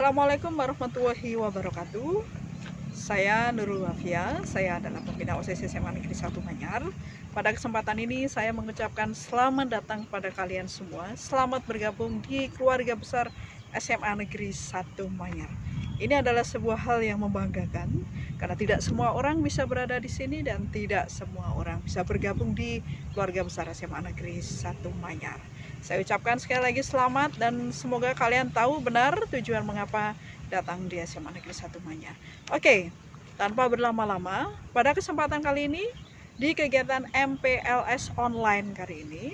Assalamualaikum warahmatullahi wabarakatuh. Saya Nurul Wafia, saya adalah pembina OSIS SMA Negeri 1 Manyar. Pada kesempatan ini saya mengucapkan selamat datang pada kalian semua. Selamat bergabung di keluarga besar SMA Negeri 1 Manyar. Ini adalah sebuah hal yang membanggakan karena tidak semua orang bisa berada di sini dan tidak semua orang bisa bergabung di keluarga besar SMA Negeri 1 Manyar. Saya ucapkan sekali lagi selamat dan semoga kalian tahu benar tujuan mengapa datang di SMA Negeri 1 Manyar. Oke, tanpa berlama-lama, pada kesempatan kali ini di kegiatan MPLS online kali ini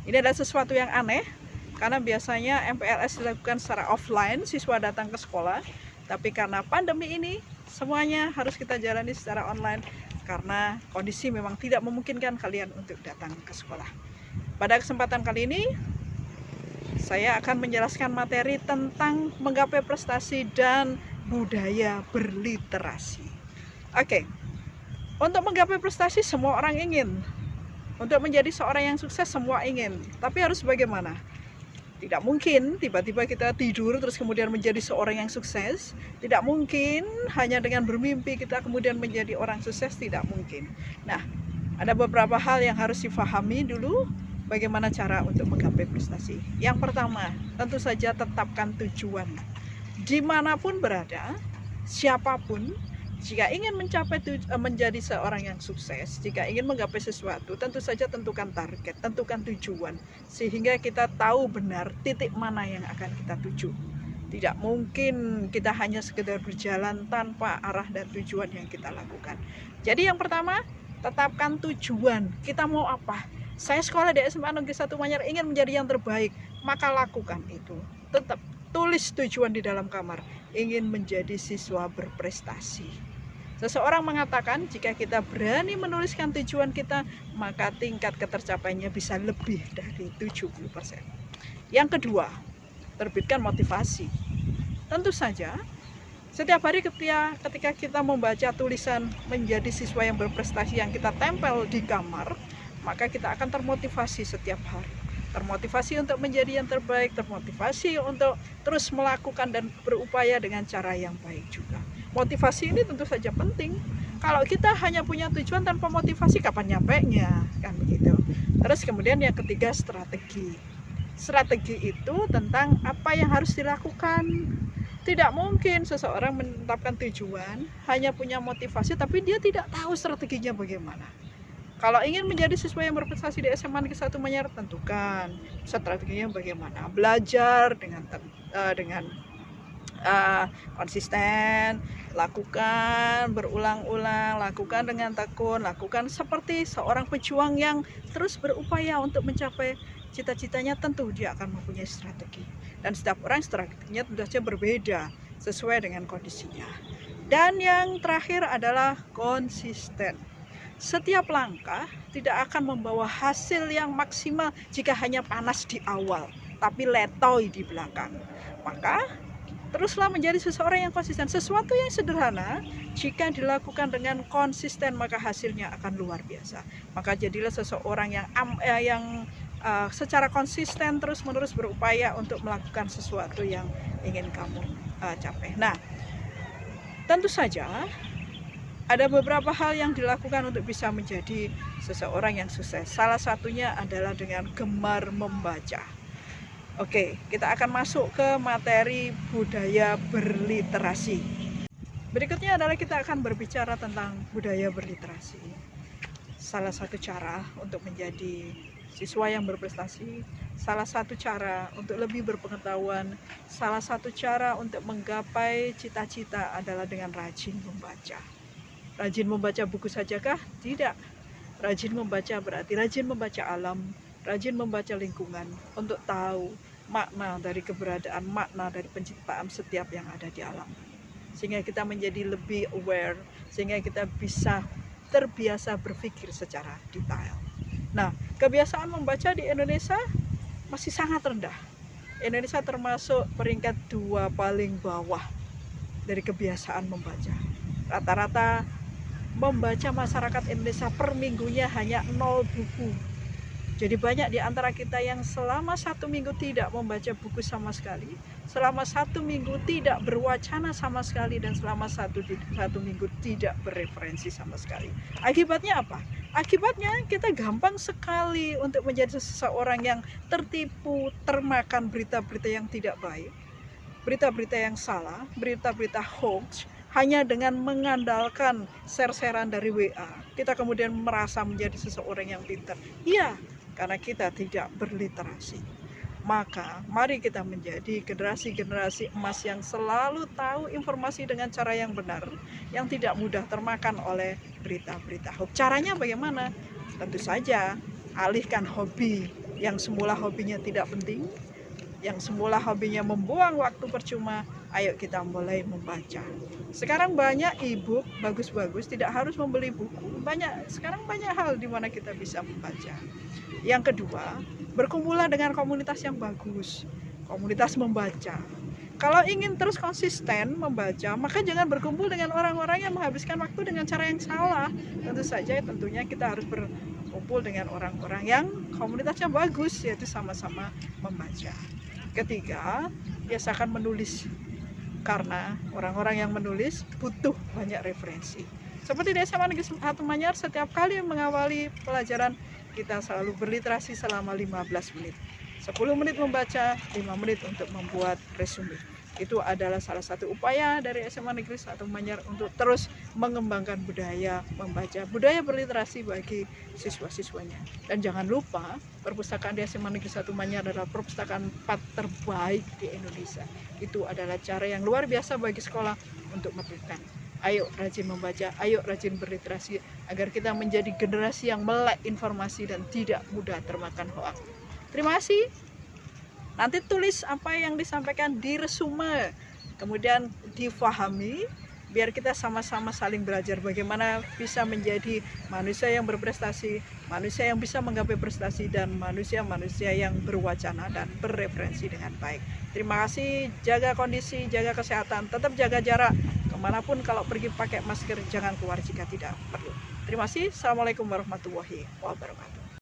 adalah sesuatu yang aneh karena biasanya MPLS dilakukan secara offline, siswa datang ke sekolah, tapi karena pandemi ini semuanya harus kita jalani secara online karena kondisi memang tidak memungkinkan kalian untuk datang ke sekolah. Pada kesempatan kali ini saya akan menjelaskan materi tentang menggapai prestasi dan budaya berliterasi. Oke, untuk menggapai prestasi semua orang ingin. Untuk menjadi seorang yang sukses semua ingin. Tapi harus bagaimana? Tidak mungkin tiba-tiba kita tidur terus kemudian menjadi seorang yang sukses. Tidak mungkin hanya dengan bermimpi kita kemudian menjadi orang sukses, tidak mungkin. Nah, ada beberapa hal yang harus difahami dulu bagaimana cara untuk menggapai prestasi. Yang pertama, tentu saja tetapkan tujuan. Dimanapun berada, siapapun, jika ingin menjadi seorang yang sukses, jika ingin menggapai sesuatu, tentu saja tentukan target, tentukan tujuan, sehingga kita tahu benar titik mana yang akan kita tuju. Tidak mungkin kita hanya sekedar berjalan tanpa arah dan tujuan yang kita lakukan. Jadi yang pertama, tetapkan tujuan. Kita mau apa? Saya sekolah di SMA Negeri 1 Manyar ingin menjadi yang terbaik, maka lakukan itu. Tetap tulis tujuan di dalam kamar, ingin menjadi siswa berprestasi. Seseorang mengatakan jika kita berani menuliskan tujuan kita, maka tingkat ketercapaiannya bisa lebih dari 70%. Yang kedua, terbitkan motivasi. Tentu saja, setiap hari ketika kita membaca tulisan menjadi siswa yang berprestasi yang kita tempel di kamar, maka kita akan termotivasi setiap hari. Termotivasi untuk menjadi yang terbaik, termotivasi untuk terus melakukan dan berupaya dengan cara yang baik juga. Motivasi ini tentu saja penting. Kalau kita hanya punya tujuan tanpa motivasi, kapan nyampainya? Kan begitu. Terus kemudian yang ketiga, strategi. Strategi itu tentang apa yang harus dilakukan. Tidak mungkin seseorang menetapkan tujuan, hanya punya motivasi, tapi dia tidak tahu strateginya bagaimana. Kalau ingin menjadi siswa yang berprestasi di SMA Negeri 1 Manyar, tentukan strateginya bagaimana. Belajar dengan konsisten, lakukan berulang-ulang, lakukan dengan tekun, lakukan seperti seorang pejuang yang terus berupaya untuk mencapai cita-citanya. Tentu dia akan mempunyai strategi. Dan setiap orang strateginya tentu saja berbeda sesuai dengan kondisinya. Dan yang terakhir adalah konsisten. Setiap langkah tidak akan membawa hasil yang maksimal jika hanya panas di awal, tapi letoy di belakang. Maka teruslah menjadi seseorang yang konsisten. Sesuatu yang sederhana jika dilakukan dengan konsisten maka hasilnya akan luar biasa. Maka jadilah seseorang yang secara konsisten terus-menerus berupaya untuk melakukan sesuatu yang ingin kamu capai. Nah, tentu saja ada beberapa hal yang dilakukan untuk bisa menjadi seseorang yang sukses. Salah satunya adalah dengan gemar membaca. Oke, kita akan masuk ke materi budaya berliterasi. Berikutnya adalah kita akan berbicara tentang budaya berliterasi. Salah satu cara untuk menjadi siswa yang berprestasi, salah satu cara untuk lebih berpengetahuan, salah satu cara untuk menggapai cita-cita adalah dengan rajin membaca. Rajin membaca buku sajakah? Tidak. Rajin membaca berarti rajin membaca alam, rajin membaca lingkungan untuk tahu makna dari keberadaan, makna dari penciptaan setiap yang ada di alam. Sehingga kita menjadi lebih aware, sehingga kita bisa terbiasa berpikir secara detail. Nah, kebiasaan membaca di Indonesia masih sangat rendah. Indonesia termasuk peringkat 2 paling bawah dari kebiasaan membaca. Rata-rata membaca masyarakat Indonesia per minggunya hanya 0 buku. Jadi banyak di antara kita yang selama 1 minggu tidak membaca buku sama sekali, selama 1 minggu tidak berwacana sama sekali, dan selama satu minggu tidak bereferensi sama sekali. Akibatnya apa? Akibatnya kita gampang sekali untuk menjadi seseorang yang tertipu, termakan berita-berita yang tidak baik, berita-berita yang salah, berita-berita hoax, hanya dengan mengandalkan share-sharean dari WA. Kita kemudian merasa menjadi seseorang yang pintar. Iya, karena kita tidak berliterasi. Maka mari kita menjadi generasi-generasi emas yang selalu tahu informasi dengan cara yang benar, yang tidak mudah termakan oleh berita-berita hoax. Caranya bagaimana? Tentu saja alihkan hobi yang semula hobinya tidak penting, yang semula hobinya membuang waktu percuma. Ayo kita mulai membaca. Sekarang banyak e-book bagus-bagus, tidak harus membeli buku. Sekarang banyak hal di mana kita bisa membaca. Yang kedua, berkumpullah dengan komunitas yang bagus, komunitas membaca. Kalau ingin terus konsisten membaca, maka jangan berkumpul dengan orang-orang yang menghabiskan waktu dengan cara yang salah. Tentu saja tentunya kita harus berkumpul dengan orang-orang yang komunitasnya bagus, yaitu sama-sama membaca. Ketiga, biasakan menulis, karena orang-orang yang menulis butuh banyak referensi. Seperti di SMA Negeri 1 Manyar, setiap kali mengawali pelajaran kita selalu berliterasi selama 15 menit. 10 menit membaca, 5 menit untuk membuat resume. Itu adalah salah satu upaya dari SMA Negeri 1 Manyar untuk terus mengembangkan budaya membaca, budaya berliterasi bagi siswa-siswanya. Dan jangan lupa, perpustakaan di SMA Negeri 1 Manyar adalah perpustakaan 4 terbaik di Indonesia. Itu adalah cara yang luar biasa bagi sekolah untuk merdeka. Ayo rajin membaca, ayo rajin berliterasi, agar kita menjadi generasi yang melek informasi dan tidak mudah termakan hoak. Terima kasih. Nanti tulis apa yang disampaikan di resume, kemudian difahami, biar kita sama-sama saling belajar bagaimana bisa menjadi manusia yang berprestasi, manusia yang bisa menggapai prestasi, dan manusia-manusia yang berwacana dan bereferensi dengan baik. Terima kasih, jaga kondisi, jaga kesehatan, tetap jaga jarak. Kemanapun kalau pergi pakai masker, jangan keluar jika tidak perlu. Terima kasih. Assalamualaikum warahmatullahi wabarakatuh.